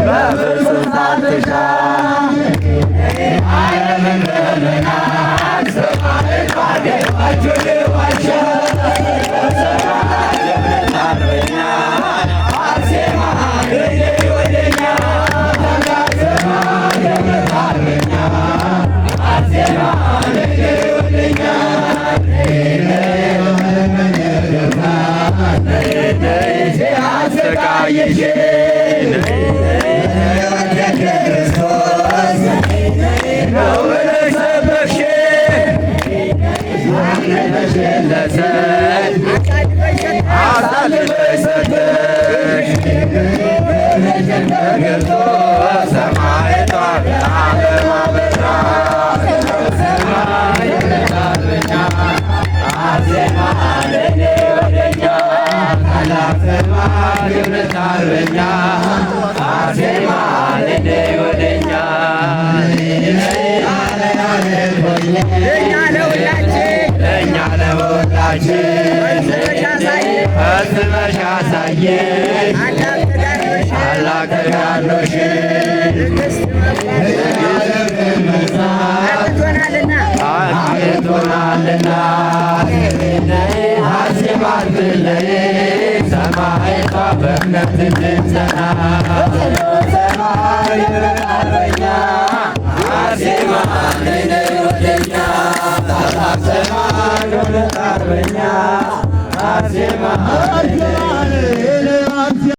በፍጹም ሳትሻ ዓለምን በመናቅ ሰማዕት ባገባችሁ ዋሻ በሰማይ የእምነት አርበኛ አርሴማ ነይ ወደኛ በሰማይ የእምነት አርበኛ አርሴማ ነይ ወደኛ ሲያሰቃየሽ ክርስቶስ ነው ብለሽ ሰበክሽ ለሰን አሳልፈሽ ሰጠሽ ተገልጦ ሰማዕቷ ለዓለም አበራ ሰማይ ለታርበኛ አርሴማ ነይ ወደኛ ታላቅ ሰማይ የእምነት አርበኛ አርሴማ ነይ ወደኛ ለእኛ ለሁላችን ፈጽመሽ አሳየሽ ታላቅ ተጋድሎሽን አግኝቶናልና አርሴማ አትለይ ሰማዕቷ በእምነት እንድንጸና ሰማይ አርበኛ አርሴማ ነይ ወደኛ ታላቅ ሰማይ የእምነት አርበኛ አርሴማ